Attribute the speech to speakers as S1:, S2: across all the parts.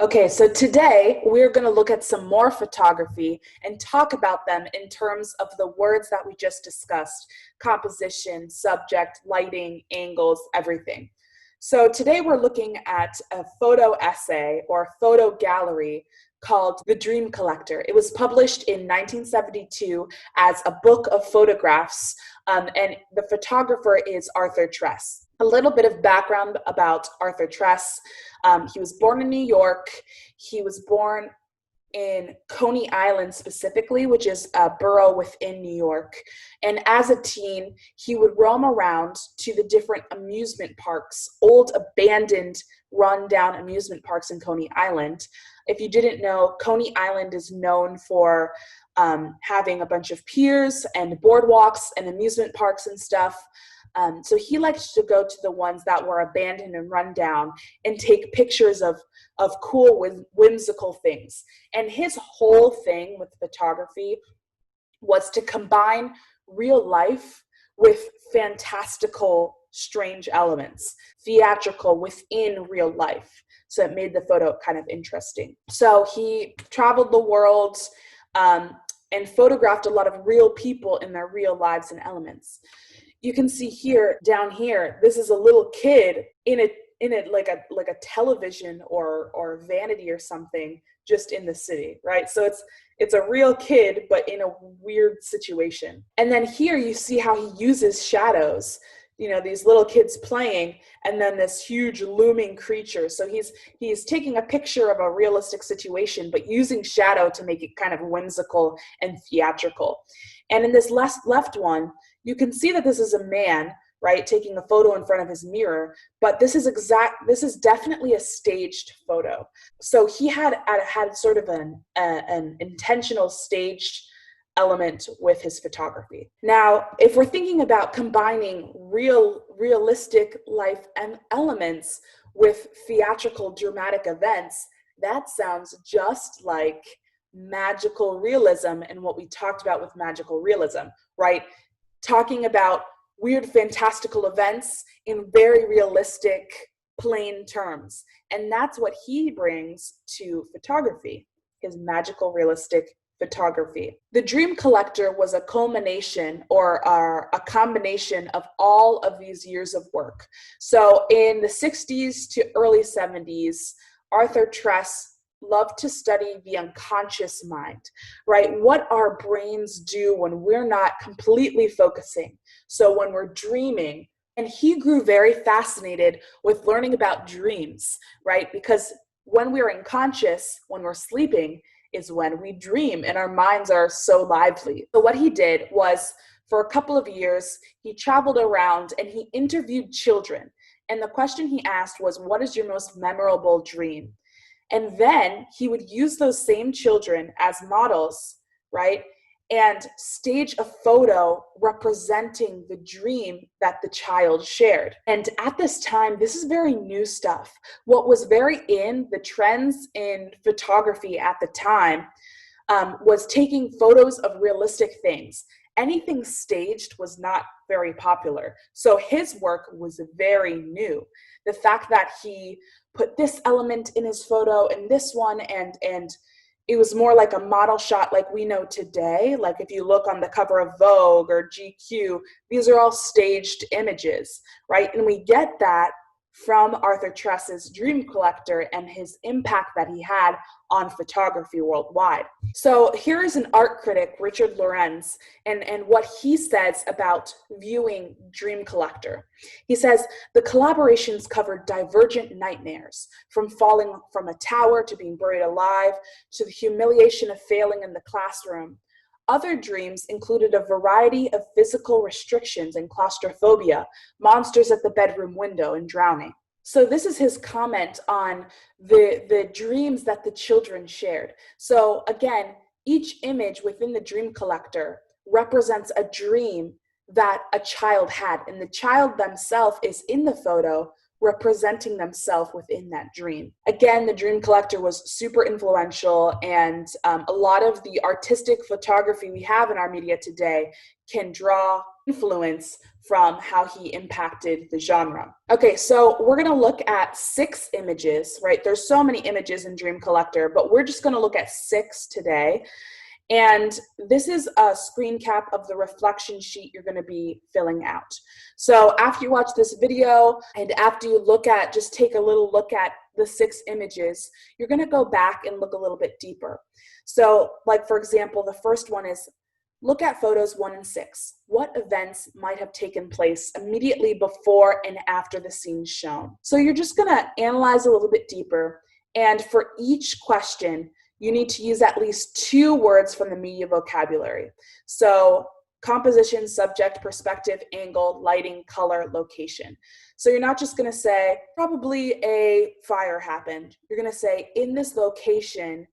S1: Okay, so today we're going to look at some more photography and talk about them in terms of the words that we just discussed: composition, subject, lighting, angles, everything. So today we're looking at a photo essay or photo gallery called The Dream Collector. It was published in 1972 as a book of photographs, and the photographer is Arthur Tress. A little bit of background about Arthur Tress. He was born in New York. He was born in Coney Island specifically, which is a borough within New York. And as a teen, he would roam around to the different amusement parks, old abandoned, run-down amusement parks in Coney Island. If you didn't know, Coney Island is known for having a bunch of piers and boardwalks and amusement parks and stuff. So he liked to go to the ones that were abandoned and run down and take pictures of cool, whimsical things. And his whole thing with photography was to combine real life with fantastical, strange elements, theatrical within real life. So it made the photo kind of interesting. So he traveled the world and photographed a lot of real people in their real lives and elements. You can see here, down here, this is a little kid in it like a television or vanity or something, just in the city, right? So it's a real kid, but in a weird situation. And then here you see how he uses shadows, these little kids playing, and then this huge looming creature. So he's taking a picture of a realistic situation, but using shadow to make it kind of whimsical and theatrical. And in this left one, you can see that this is a man, right, taking a photo in front of his mirror, but this is definitely a staged photo. So he had sort of an intentional staged element with his photography. Now, if we're thinking about combining realistic life and elements with theatrical dramatic events, that sounds just like magical realism and what we talked about with magical realism, right? Talking about weird fantastical events in very realistic plain terms. And that's what he brings to photography, his magical realistic photography. The Dream Collector was a culmination or a combination of all of these years of work. So in the 60s to early 70s, Arthur Tress loved to study the unconscious mind, right? What our brains do when we're not completely focusing. So when we're dreaming, and he grew very fascinated with learning about dreams, right? Because when we're unconscious, when we're sleeping, is when we dream and our minds are so lively. So what he did was, for a couple of years, he traveled around and he interviewed children. And the question he asked was, what is your most memorable dream? And then he would use those same children as models, right? And stage a photo representing the dream that the child shared. And at this time, this is very new stuff. What was very in the trends in photography at the time was taking photos of realistic things. Anything staged was not very popular. So his work was very new. The fact that he put this element in his photo and this one, and it was more like a model shot like we know today. Like if you look on the cover of Vogue or GQ, these are all staged images, right? And we get that from Arthur Tress's Dream Collector and his impact that he had on photography worldwide. So here is an art critic, Richard Lorenz, and what he says about viewing Dream Collector. He says, the collaborations covered divergent nightmares, from falling from a tower to being buried alive, to the humiliation of failing in the classroom. Other dreams included a variety of physical restrictions and claustrophobia, monsters at the bedroom window, and drowning. So this is his comment on the dreams that the children shared. So again, each image within the Dream Collector represents a dream that a child had, and the child themselves is in the photo representing themselves within that dream. Again, the Dream Collector was super influential, and a lot of the artistic photography we have in our media today can draw influence from how he impacted the genre. Okay, so we're gonna look at 6 images, right? There's so many images in Dream Collector, but we're just gonna look at 6 today. And this is a screen cap of the reflection sheet you're gonna be filling out. So after you watch this video and after you just take a little look at the 6 images, you're gonna go back and look a little bit deeper. So like for example, the first one is, look at photos 1 and 6. What events might have taken place immediately before and after the scene shown? So you're just gonna analyze a little bit deeper, and for each question, you need to use at least 2 words from the media vocabulary. So composition, subject, perspective, angle, lighting, color, location. So you're not just gonna say, probably a fire happened. You're gonna say, in this location,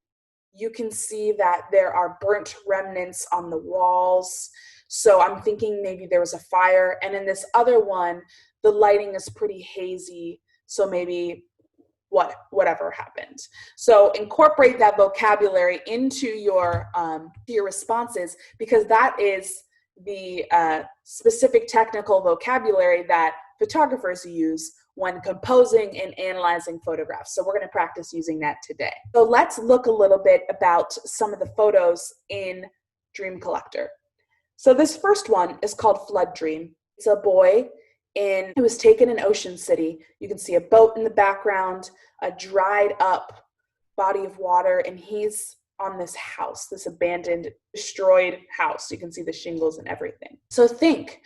S1: you can see that there are burnt remnants on the walls. So I'm thinking maybe there was a fire. And in this other one, the lighting is pretty hazy. So maybe whatever happened. So incorporate that vocabulary into your responses, because that is the specific technical vocabulary that photographers use when composing and analyzing photographs. So we're going to practice using that today. So let's look a little bit about some of the photos in Dream Collector. So this first one is called Flood Dream. It's a boy who was taken in Ocean City. You can see a boat in the background, a dried up body of water, and he's on this house, this abandoned, destroyed house. You can see the shingles and everything. So think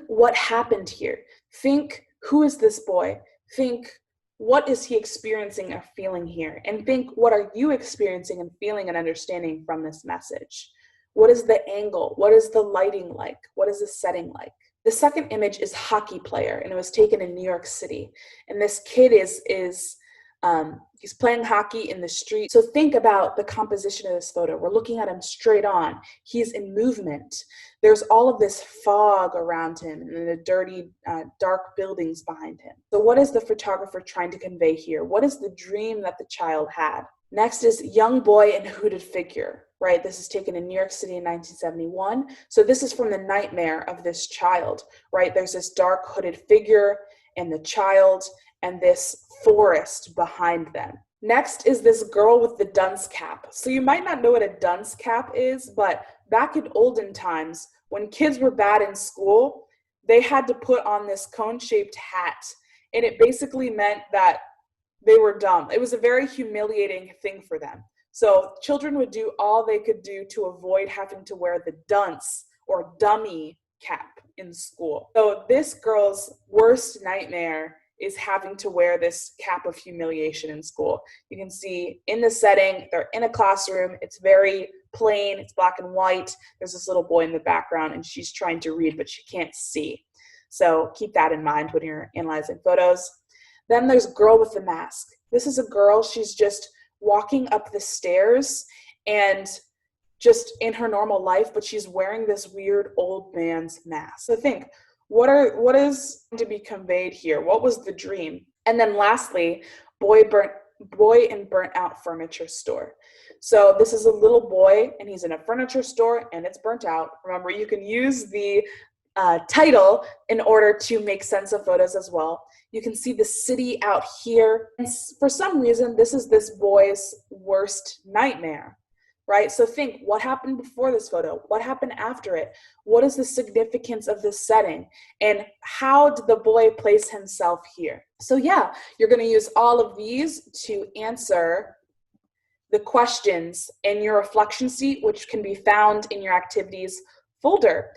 S1: what happened here. Think, who is this boy? Think, what is he experiencing or feeling here? And think, what are you experiencing and feeling and understanding from this message? What is the angle? What is the lighting like? What is the setting like? The second image is Hockey Player, and it was taken in New York City. And this kid he's playing hockey in the street. So think about the composition of this photo. We're looking at him straight on. He's in movement. There's all of this fog around him and the dirty, dark buildings behind him. So what is the photographer trying to convey here? What is the dream that the child had? Next is Young Boy and Hooded Figure, right? This is taken in New York City in 1971. So this is from the nightmare of this child, right? There's this dark hooded figure and the child and this forest behind them. Next is this girl with the dunce cap. So you might not know what a dunce cap is, but back in olden times, when kids were bad in school, they had to put on this cone-shaped hat, and it basically meant that they were dumb. It was a very humiliating thing for them. So children would do all they could do to avoid having to wear the dunce or dummy cap in school. So this girl's worst nightmare is having to wear this cap of humiliation in school. You can see in the setting, they're in a classroom. It's very plain. It's black and white. There's this little boy in the background, and she's trying to read, but she can't see. So keep that in mind when you're analyzing photos. Then there's Girl with the Mask. This is a girl. She's just walking up the stairs and just in her normal life, but she's wearing this weird old man's mask. So think, what is to be conveyed here? What was the dream? And then lastly, boy in burnt out furniture store. So this is a little boy, and he's in a furniture store, and it's burnt out. Remember, you can use the title in order to make sense of photos as well. You can see the city out here. And for some reason, this is this boy's worst nightmare, right? So think, what happened before this photo? What happened after it? What is the significance of this setting? And how did the boy place himself here? So yeah, you're going to use all of these to answer the questions in your reflection sheet, which can be found in your activities folder.